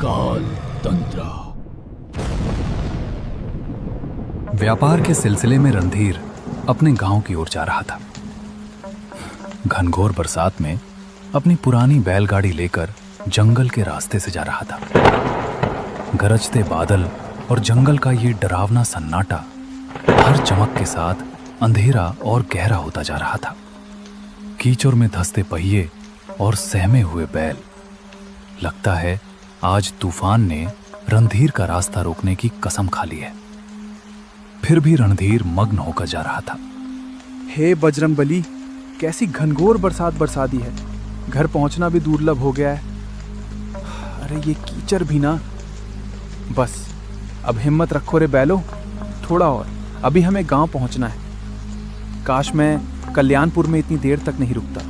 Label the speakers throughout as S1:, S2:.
S1: काल तंत्र।
S2: व्यापार के सिलसिले में रणधीर अपने गांव की ओर जा रहा था। घनघोर बरसात में अपनी पुरानी बैलगाड़ी लेकर जंगल के रास्ते से जा रहा था। गरजते बादल और जंगल का ये डरावना सन्नाटा हर चमक के साथ अंधेरा और गहरा होता जा रहा था। कीचड़ में धंसते पहिए और सहमे हुए बैल। लगता है आज तूफान ने रणधीर का रास्ता रोकने की कसम खा ली है। फिर भी रणधीर मग्न होकर जा रहा था।
S3: हे बजरंगबली, कैसी घनघोर बरसात बरसा दी है। घर पहुंचना भी दुर्लभ हो गया है। अरे ये कीचड़ भी ना। बस अब हिम्मत रखो रे बैलो, थोड़ा और, अभी हमें गांव पहुंचना है। काश मैं कल्याणपुर में इतनी देर तक नहीं रुकता।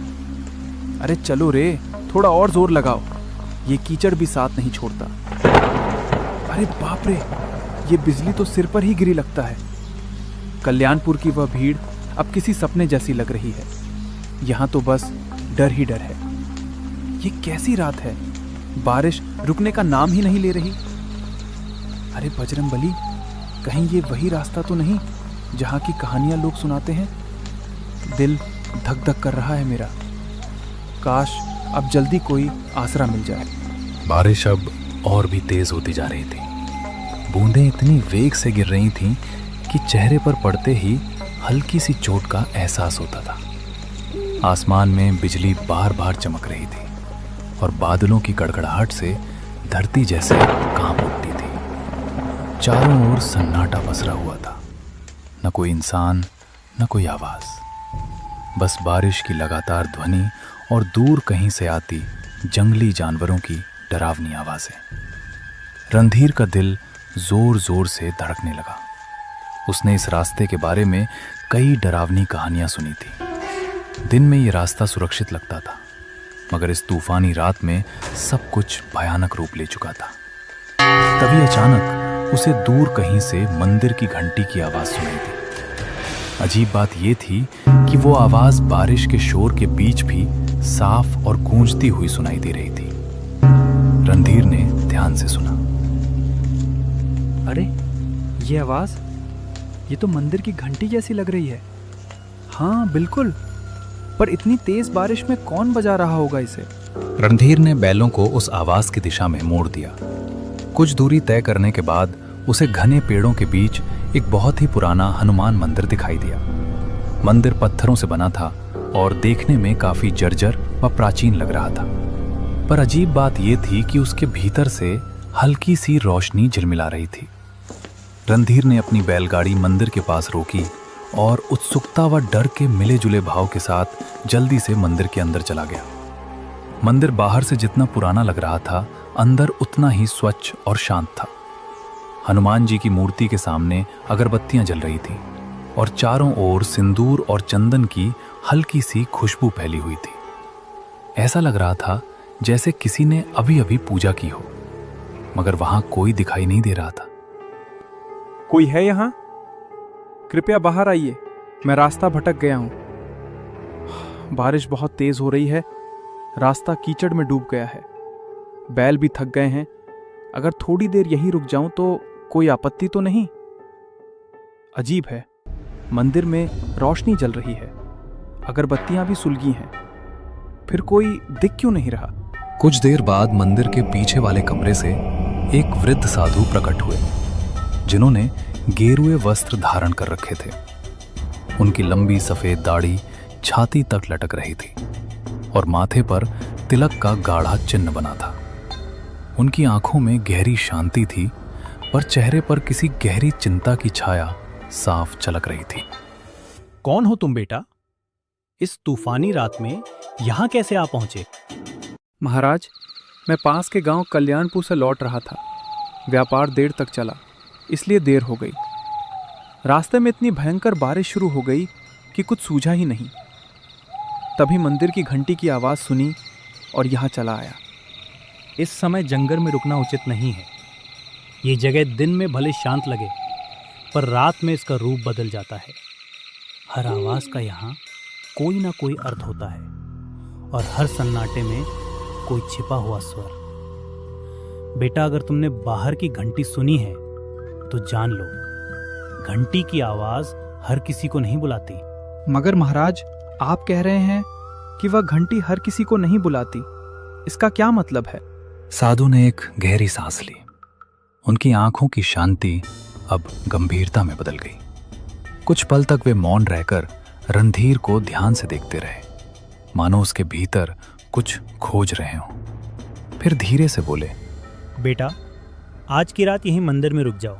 S3: अरे चलो रे, थोड़ा और जोर लगाओ, ये कीचड़ भी साथ नहीं छोड़ता। अरे बाप रे, ये बिजली तो सिर पर ही गिरी लगता है। कल्याणपुर की वह भीड़ अब किसी सपने जैसी लग रही है। यहाँ तो बस डर ही डर है। ये कैसी रात है, बारिश रुकने का नाम ही नहीं ले रही। अरे बजरंगबली, कहीं ये वही रास्ता तो नहीं जहाँ की कहानियां लोग सुनाते हैं। दिल धक धक कर रहा है मेरा। काश अब जल्दी कोई आसरा मिल जाए।
S2: बारिश अब और भी तेज होती जा रही थी। बूंदें इतनी वेग से गिर रही थीं कि चेहरे पर पड़ते ही हल्की सी चोट का एहसास होता था। आसमान में बिजली बार बार चमक रही थी और बादलों की गड़गड़ाहट से धरती जैसे कांप उठती थी। चारों ओर सन्नाटा पसरा हुआ था। न कोई इंसान, न कोई आवाज, बस बारिश की लगातार ध्वनि और दूर कहीं से आती जंगली जानवरों की डरावनी आवाजें। रणधीर का दिल जोर जोर से धड़कने लगा। उसने इस रास्ते के बारे में कई डरावनी कहानियां सुनी थी। दिन में ये रास्ता सुरक्षित लगता था, मगर इस तूफानी रात में सब कुछ भयानक रूप ले चुका था। तभी अचानक उसे दूर कहीं से मंदिर की घंटी की आवाज सुनाई दी। अजीब बात यह थी कि वो आवाज बारिश के शोर के बीच भी साफ और गूंजती हुई सुनाई दे रही थी। रणधीर ने ध्यान से सुना।
S3: अरे ये आवाज, ये तो मंदिर की घंटी जैसी लग रही है। हाँ बिल्कुल, पर इतनी तेज बारिश में कौन बजा रहा होगा इसे?
S2: रणधीर ने बैलों को उस आवाज की दिशा में मोड़ दिया। कुछ दूरी तय करने के बाद उसे घने पेड़ों के बीच एक बहुत ही पुराना हनुमान मंदिर दिखाई दिया। मंदिर पत्थरों से बना था और देखने में काफी जर्जर व प्राचीन लग रहा था। पर अजीब बात यह थी कि उसके भीतर से हल्की सी रोशनी झिलमिला रही थी। रणधीर ने अपनी बैलगाड़ी मंदिर के पास रोकी और उत्सुकता व डर के मिले जुले भाव के साथ जल्दी से मंदिर के अंदर चला गया। मंदिर बाहर से जितना पुराना लग रहा था, अंदर उतना ही स्वच्छ और शांत था। हनुमान जी की मूर्ति के सामने अगरबत्तियां जल रही थीं और चारों ओर सिंदूर और चंदन की हल्की सी खुशबू फैली हुई थी। ऐसा लग रहा था जैसे किसी ने अभी अभी पूजा की हो, मगर वहां कोई दिखाई नहीं दे रहा था।
S3: कोई है यहाँ? कृपया बाहर आइए, मैं रास्ता भटक गया हूं। बारिश बहुत तेज हो रही है, रास्ता कीचड़ में डूब गया है। बैल भी थक गए हैं। अगर थोड़ी देर यहीं रुक जाऊं तो कोई आपत्ति तो नहीं? अजीब है, मंदिर में रोशनी जल रही है, अगरबत्तियां भी सुलगी हैं, फिर कोई दिख क्यों नहीं रहा?
S2: कुछ देर बाद मंदिर के पीछे वाले कमरे से एक वृद्ध साधु प्रकट हुए, जिन्होंने गेरुए वस्त्र धारण कर रखे थे। उनकी लंबी सफेद दाढ़ी छाती तक लटक रही थी और माथे पर तिलक का गाढ़ा चिन्ह बना था। उनकी आंखों में गहरी शांति थी, पर चेहरे पर किसी गहरी चिंता की छाया साफ झलक रही थी।
S4: कौन हो तुम बेटा? इस तूफानी रात में यहां कैसे आ पहुंचे?
S3: महाराज, मैं पास के गांव कल्याणपुर से लौट रहा था। व्यापार देर तक चला, इसलिए देर हो गई। रास्ते में इतनी भयंकर बारिश शुरू हो गई कि कुछ सूझा ही नहीं। तभी मंदिर की घंटी की आवाज़ सुनी और यहाँ चला आया।
S4: इस समय जंगल में रुकना उचित नहीं है। ये जगह दिन में भले शांत लगे, पर रात में इसका रूप बदल जाता है। हर आवाज़ का यहाँ कोई ना कोई अर्थ होता है और हर सन्नाटे में कोई छिपा हुआ स्वर। बेटा, अगर तुमने बाहर की घंटी सुनी है तो जान लो, घंटी की आवाज हर किसी को नहीं बुलाती।
S3: मगर महाराज, आप कह रहे हैं कि वह घंटी हर किसी को नहीं बुलाती। इसका क्या मतलब है?
S2: साधु ने एक गहरी सांस ली। उनकी आंखों की शांति अब गंभीरता में बदल गई। कुछ पल तक वे मौन रहकर रणधीर को ध्यान से देखते रहे, मानो उसके भीतर कुछ खोज रहे हों। फिर धीरे से बोले,
S4: बेटा, आज की रात यहीं मंदिर में रुक जाओ।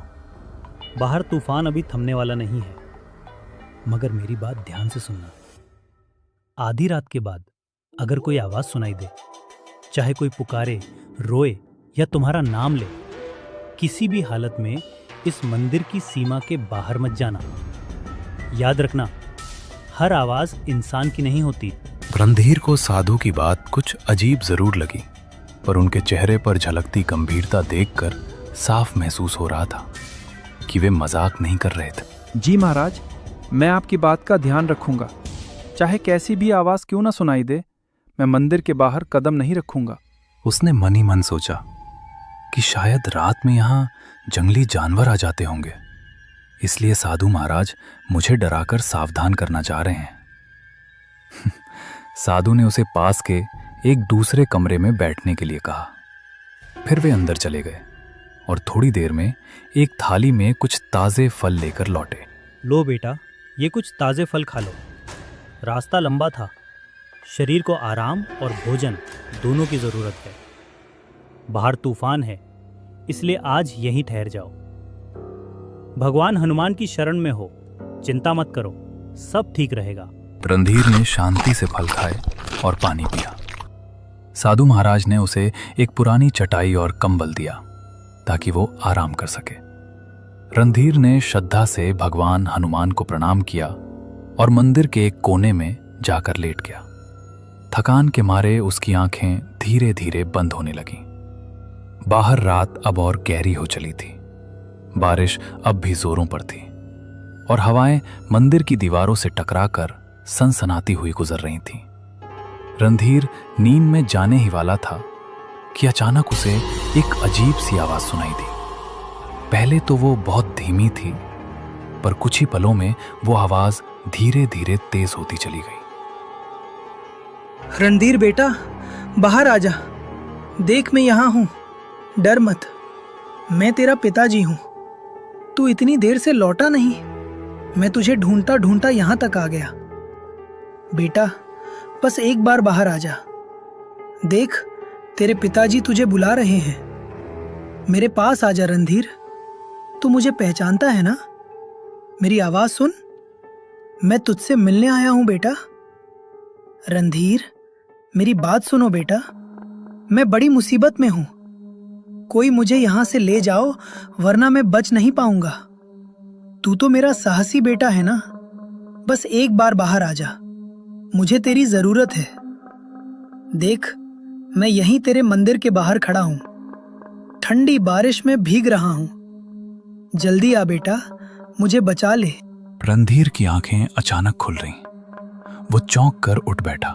S4: बाहर तूफान अभी थमने वाला नहीं है, मगर मेरी बात ध्यान से सुनना। आधी रात के बाद अगर कोई आवाज सुनाई दे, चाहे कोई पुकारे, रोए या तुम्हारा नाम ले, किसी भी हालत में इस मंदिर की सीमा के बाहर मत जाना। याद रखना, हर आवाज इंसान की नहीं होती।
S2: रणधीर को साधु की बात कुछ अजीब जरूर लगी, पर उनके चेहरे पर झलकती गंभीरता देखकर साफ महसूस हो रहा था कि वे मजाक नहीं कर रहे थे।
S3: जी महाराज, मैं आपकी बात का ध्यान रखूंगा। चाहे कैसी भी आवाज क्यों ना सुनाई दे, मैं मंदिर के बाहर कदम नहीं रखूंगा।
S2: उसने मन ही मन सोचा कि शायद रात में यहाँ जंगली जानवर आ जाते होंगे, इसलिए साधु महाराज मुझे डराकर सावधान करना चाह रहे हैं। साधु ने उसे पास के एक दूसरे कमरे में बैठने के लिए कहा। फिर वे अंदर चले गए और थोड़ी देर में एक थाली में कुछ ताजे फल लेकर लौटे।
S4: लो बेटा, ये कुछ ताजे फल खा लो। रास्ता लंबा था, शरीर को आराम और भोजन दोनों की जरूरत है। बाहर तूफान है, इसलिए आज यहीं ठहर जाओ। भगवान हनुमान की शरण में हो, चिंता मत करो, सब ठीक रहेगा।
S2: रणधीर ने शांति से फल खाए और पानी पिया। साधु महाराज ने उसे एक पुरानी चटाई और कंबल दिया ताकि वो आराम कर सके। रणधीर ने श्रद्धा से भगवान हनुमान को प्रणाम किया और मंदिर के एक कोने में जाकर लेट गया। थकान के मारे उसकी आंखें धीरे धीरे बंद होने लगीं। बाहर रात अब और गहरी हो चली थी। बारिश अब भी जोरों पर थी और हवाएं मंदिर की दीवारों से टकराकर सनसनाती हुई गुजर रही थीं। रणधीर नींद में जाने ही वाला था कि अचानक उसे एक अजीब सी आवाज सुनाई दी। पहले तो वो बहुत धीमी थी, पर कुछ ही पलों में वो आवाज धीरे धीरे तेज होती चली गई।
S1: रणधीर बेटा, बाहर आजा। देख, मैं यहाँ हूँ, डर मत। मैं तेरा पिताजी हूँ। तू इतनी देर से लौटा नहीं, मैं तुझे ढूंढता ढूंढता यहाँ तक आ गया। बेटा, बस एक बार बाहर आजा। देख, तेरे पिताजी तुझे बुला रहे हैं। मेरे पास आजा रणधीर। तू मुझे पहचानता है ना? मेरी आवाज सुन, मैं तुझसे मिलने आया हूं बेटा। रणधीर, मेरी बात सुनो बेटा, मैं बड़ी मुसीबत में हूं। कोई मुझे यहां से ले जाओ, वरना मैं बच नहीं पाऊंगा। तू तो मेरा साहसी बेटा है ना? बस एक बार बाहर आजा, मुझे तेरी जरूरत है। देख, मैं यहीं तेरे मंदिर के बाहर खड़ा हूं, ठंडी बारिश में भीग रहा हूं। जल्दी आ बेटा, मुझे बचा ले।
S2: रणधीर की आंखें अचानक खुल रहीं। वो चौंक कर उठ बैठा।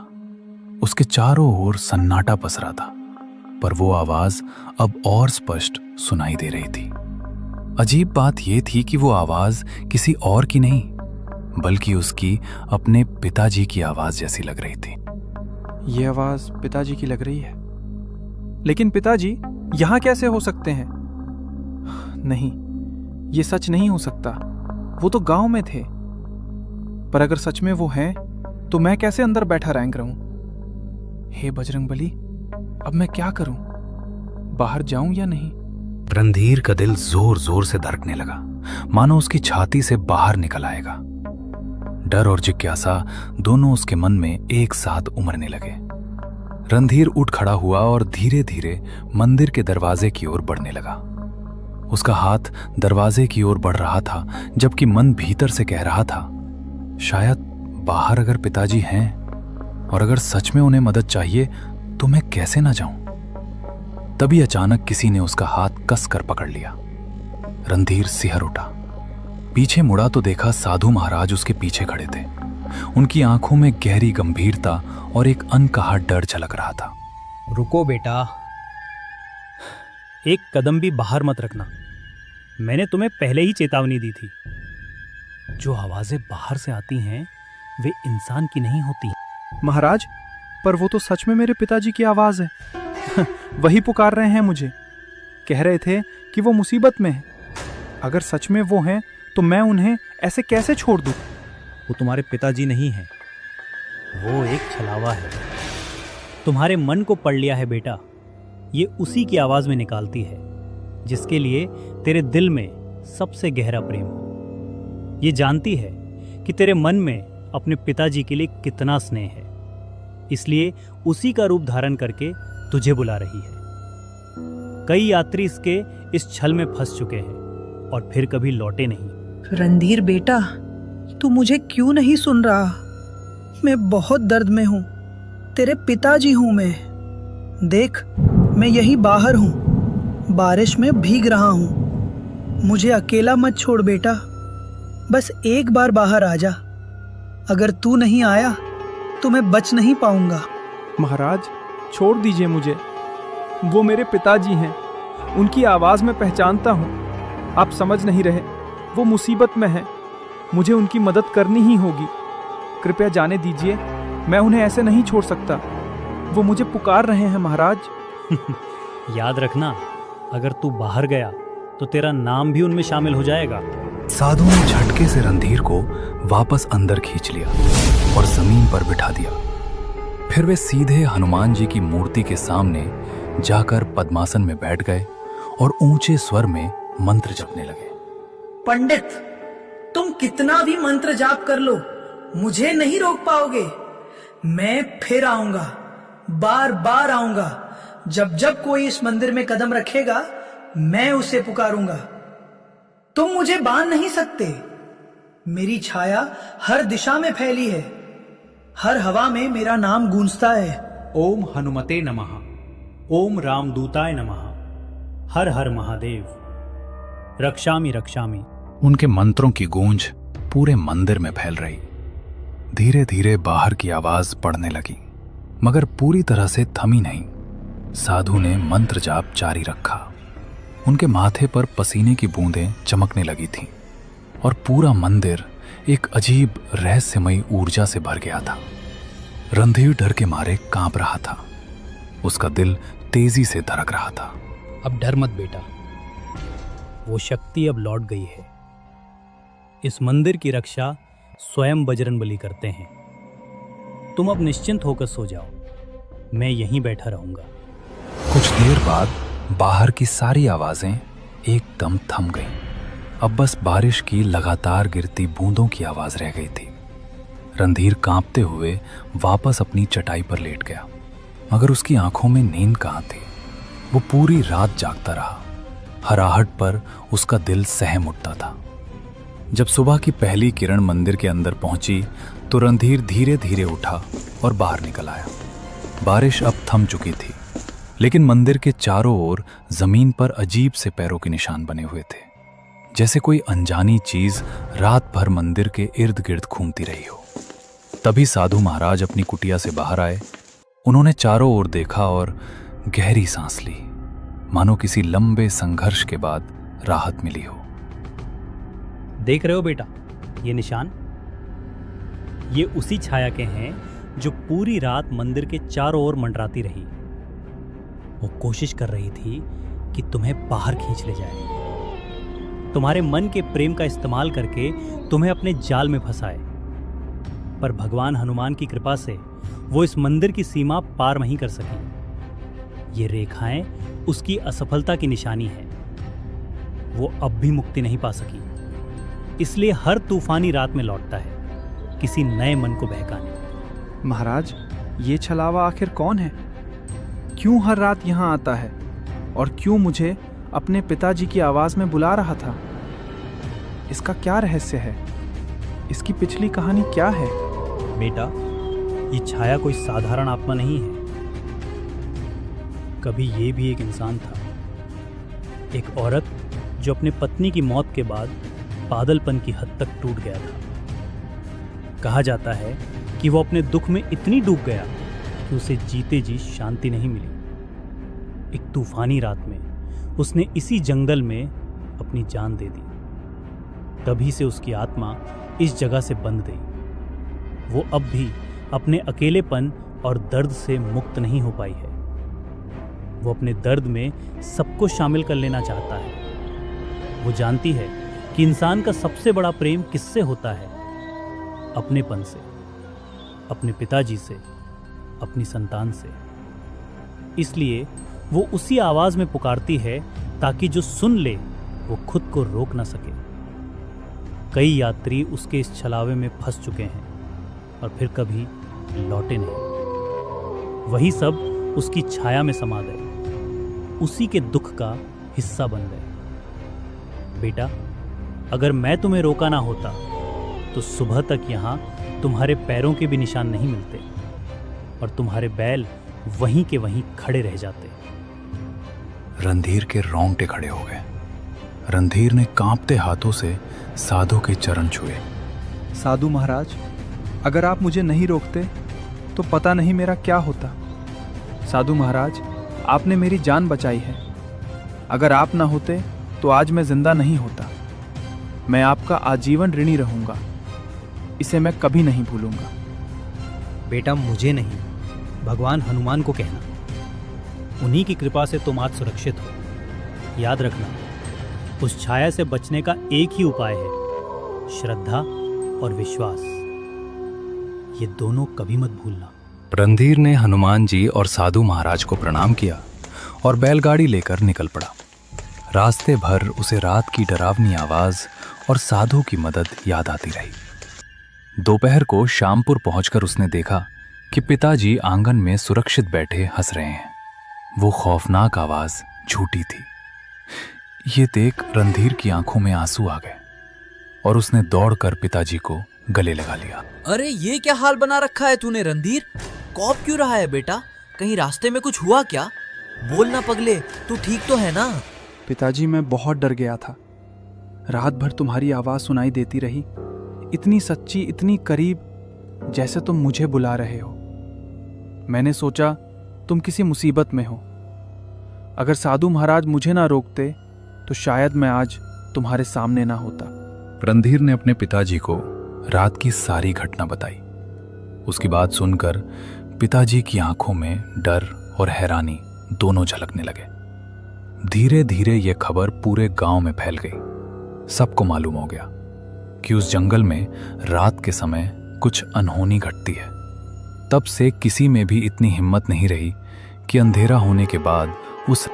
S2: उसके चारों ओर सन्नाटा पसरा था, पर वो आवाज अब और स्पष्ट सुनाई दे रही थी। अजीब बात यह थी कि वो आवाज किसी और की नहीं, बल्कि उसकी अपने पिताजी की आवाज जैसी लग रही थी।
S3: ये आवाज पिताजी की लग रही है, लेकिन पिताजी यहाँ कैसे हो सकते हैं? नहीं, ये सच नहीं हो सकता। वो तो गांव में थे। पर अगर सच में वो हैं, तो मैं कैसे अंदर बैठा रैंक रहूं? हे बजरंगबली, अब मैं क्या करूं? बाहर जाऊं या नहीं?
S2: रणधीर का दिल जोर जोर से धड़कने लगा, मानो उसकी छाती से बाहर निकल आएगा। डर और जिज्ञासा दोनों उसके मन में एक साथ उमड़ने लगे। रणधीर उठ खड़ा हुआ और धीरे धीरे मंदिर के दरवाजे की ओर बढ़ने लगा। उसका हाथ दरवाजे की ओर बढ़ रहा था, जबकि मन भीतर से कह रहा था, शायद बाहर अगर पिताजी हैं और अगर सच में उन्हें मदद चाहिए तो मैं कैसे ना जाऊं। तभी अचानक किसी ने उसका हाथ कस कर पकड़ लिया। रणधीर सिहर उठा। पीछे मुड़ा तो देखा साधु महाराज उसके पीछे खड़े थे। उनकी आंखों में गहरी गंभीरता और एक अनकहा डर झलक रहा था।
S4: रुको बेटा, एक कदम भी बाहर मत रखना। मैंने तुम्हें पहले ही चेतावनी दी थी। जो आवाजें बाहर से आती हैं वे इंसान की नहीं होती।
S3: महाराज, पर वो तो सच में मेरे पिताजी की आवाज है। वही पुकार रहे हैं मुझे। कह रहे थे कि वो मुसीबत में है। अगर सच में वो हैं तो मैं उन्हें ऐसे कैसे छोड़ दूं?
S4: वो तुम्हारे पिताजी नहीं है, वो एक छलावा है। तुम्हारे मन को पढ़ लिया है बेटा। ये उसी की आवाज में निकालती है जिसके लिए तेरे दिल में सबसे गहरा प्रेम हो। ये जानती है कि तेरे मन में अपने पिताजी के लिए कितना स्नेह है, इसलिए उसी का रूप धारण करके तुझे बुला रही है। कई यात्री इसके इस छल में फंस चुके हैं और फिर कभी लौटे नहीं।
S1: रणधीर बेटा, तू मुझे क्यों नहीं सुन रहा? मैं बहुत दर्द में हूँ। तेरे पिताजी हूँ मैं। देख, मैं यही बाहर हूँ, बारिश में भीग रहा हूँ। मुझे अकेला मत छोड़ बेटा, बस एक बार बाहर आ जा। अगर तू नहीं आया तो मैं बच नहीं पाऊंगा।
S3: महाराज, छोड़ दीजिए मुझे। वो मेरे पिताजी हैं, उनकी आवाज में पहचानता हूँ। आप समझ नहीं रहे, वो मुसीबत में है। मुझे उनकी मदद करनी ही होगी। कृपया जाने दीजिए, मैं उन्हें ऐसे नहीं छोड़ सकता। वो मुझे पुकार रहे हैं महाराज।
S4: याद रखना, अगर तू बाहर गया तो तेरा नाम भी उनमें शामिल हो जाएगा।
S2: साधु ने झटके से रणधीर को वापस अंदर खींच लिया और जमीन पर बिठा दिया। फिर वे सीधे हनुमान जी की मूर्ति के सामने जाकर पद्मासन में बैठ गए और ऊंचे स्वर में मंत्र जपने लगे।
S1: पंडित, तुम कितना भी मंत्र जाप कर लो, मुझे नहीं रोक पाओगे। मैं फिर आऊंगा, बार बार आऊंगा। जब जब कोई इस मंदिर में कदम रखेगा, मैं उसे पुकारूंगा। तुम मुझे बांध नहीं सकते। मेरी छाया हर दिशा में फैली है, हर हवा में मेरा नाम गूंजता है।
S4: ओम हनुमते नमः, ओम रामदूताय नमः, हर हर महादेव, रक्षामि रक्षामि।
S2: उनके मंत्रों की गूंज पूरे मंदिर में फैल रही। धीरे धीरे बाहर की आवाज पड़ने लगी, मगर पूरी तरह से थमी नहीं। साधु ने मंत्र जाप जारी रखा। उनके माथे पर पसीने की बूंदें चमकने लगी थीं और पूरा मंदिर एक अजीब रहस्यमयी ऊर्जा से भर गया था। रणधीर डर के मारे कांप रहा था। उसका दिल तेजी से धड़क रहा था।
S4: अब डर मत बेटा, वो शक्ति अब लौट गई है। इस मंदिर की रक्षा स्वयं बजरंगबली करते हैं। तुम अब निश्चिंत होकर सो जाओ, मैं यहीं बैठा रहूंगा।
S2: कुछ देर बाद बाहर की सारी आवाजें एकदम थम गईं। अब बस बारिश की लगातार गिरती बूंदों की आवाज रह गई थी। रणधीर कांपते हुए वापस अपनी चटाई पर लेट गया, मगर उसकी आंखों में नींद कहाँ थी। वो पूरी रात जागता रहा। हराहट पर उसका दिल सहम उठता था। जब सुबह की पहली किरण मंदिर के अंदर पहुंची तो रणधीर धीरे धीरे उठा और बाहर निकल आया। बारिश अब थम चुकी थी, लेकिन मंदिर के चारों ओर जमीन पर अजीब से पैरों के निशान बने हुए थे, जैसे कोई अनजानी चीज रात भर मंदिर के इर्द गिर्द घूमती रही हो। तभी साधु महाराज अपनी कुटिया से बाहर आए। उन्होंने चारों ओर देखा और गहरी सांस ली, मानो किसी लंबे संघर्ष के बाद राहत मिली हो।
S4: देख रहे हो बेटा, ये निशान, ये उसी छाया के हैं जो पूरी रात मंदिर के चारों ओर मंडराती रही। वो कोशिश कर रही थी कि तुम्हें बाहर खींच ले जाए, तुम्हारे मन के प्रेम का इस्तेमाल करके तुम्हें अपने जाल में फंसाए। पर भगवान हनुमान की कृपा से वो इस मंदिर की सीमा पार नहीं कर सकी। ये रेखाएं उसकी असफलता की निशानी है। वो अब भी मुक्ति नहीं पा सकी, इसलिए हर तूफानी रात में लौटता है, किसी नए मन को बहकाने।
S3: महाराज, ये छलावा आखिर कौन है? क्यों हर रात यहाँ आता है और क्यों मुझे अपने पिताजी की आवाज में बुला रहा था? इसका क्या रहस्य है? इसकी पिछली कहानी क्या है?
S4: बेटा, ये छाया कोई साधारण आत्मा नहीं है। कभी ये भी एक इंसान था, एक औरत जो अपने पत्नी की मौत के बाद पागलपन की हद तक टूट गया था। कहा जाता है कि वो अपने दुख में इतनी डूब गया कि उसे जीते जी शांति नहीं मिली। एक तूफानी रात में उसने इसी जंगल में अपनी जान दे दी। तभी से उसकी आत्मा इस जगह से बंध गई। वो अब भी अपने अकेलेपन और दर्द से मुक्त नहीं हो पाई है। वो अपने दर्द में सबको शामिल कर लेना चाहता है। वो जानती है कि इंसान का सबसे बड़ा प्रेम किससे होता है? अपनेपन से, अपने पिताजी से, अपनी संतान से। इसलिए वो उसी आवाज में पुकारती है ताकि जो सुन ले वो खुद को रोक ना सके। कई यात्री उसके इस छलावे में फंस चुके हैं और फिर कभी लौटे नहीं। वही सब उसकी छाया में समा गए, उसी के दुख का हिस्सा बन गए। बेटा, अगर मैं तुम्हें रोका ना होता तो सुबह तक यहाँ तुम्हारे पैरों के भी निशान नहीं मिलते और तुम्हारे बैल वहीं के वहीं खड़े रह जाते।
S2: रणधीर के रोंगटे खड़े हो गए। रणधीर ने कांपते हाथों से साधु के चरण छुए।
S3: साधु महाराज, अगर आप मुझे नहीं रोकते तो पता नहीं मेरा क्या होता। साधु महाराज, आपने मेरी जान बचाई है। अगर आप ना होते तो आज मैं जिंदा नहीं होता। मैं आपका आजीवन ऋणी रहूंगा। इसे मैं कभी नहीं भूलूंगा।
S4: बेटा, मुझे नहीं, भगवान हनुमान को कहना। उन्हीं की कृपा से तुम आज सुरक्षित हो। याद रखना, उस छाया से बचने का एक ही उपाय है, श्रद्धा और विश्वास। ये दोनों कभी मत भूलना।
S2: रणधीर ने हनुमान जी और साधु महाराज को प्रणाम किया और बैलगाड़ी लेकर निकल पड़ा। रास्ते भर उसे रात की डरावनी आवाज और साधु की मदद याद आती रही। दोपहर को श्यामपुर पहुंचकर उसने देखा कि पिताजी आंगन में सुरक्षित बैठे हंस रहे हैं। वो खौफनाक आवाज झूठी थी। ये देख रणधीर की आंखों में आंसू आ गए और उसने दौड़कर पिताजी को गले लगा लिया।
S5: अरे ये क्या हाल बना रखा है तूने रणधीर? कौप क्यों रहा है बेटा? कहीं रास्ते में कुछ हुआ क्या? बोल ना पगले, तू ठीक तो है ना?
S3: पिताजी, मैं बहुत डर गया था। रात भर तुम्हारी आवाज सुनाई देती रही, इतनी सच्ची, इतनी करीब, जैसे तुम मुझे बुला रहे हो। मैंने सोचा तुम किसी मुसीबत में हो। अगर साधु महाराज मुझे ना रोकते तो शायद मैं आज तुम्हारे सामने ना होता।
S2: रणधीर ने अपने पिताजी को रात की सारी घटना बताई। उसकी बात सुनकर पिताजी की आंखों में डर और हैरानी दोनों झलकने लगे। धीरे धीरे यह खबर पूरे गांव में फैल गई। सबको मालूम हो गया कि उस जंगल में रात के समय कुछ अनहोनी घटती है। तब से किसी में भी इतनी हिम्मत नहीं रही कि अंधेरा होने के बाद उस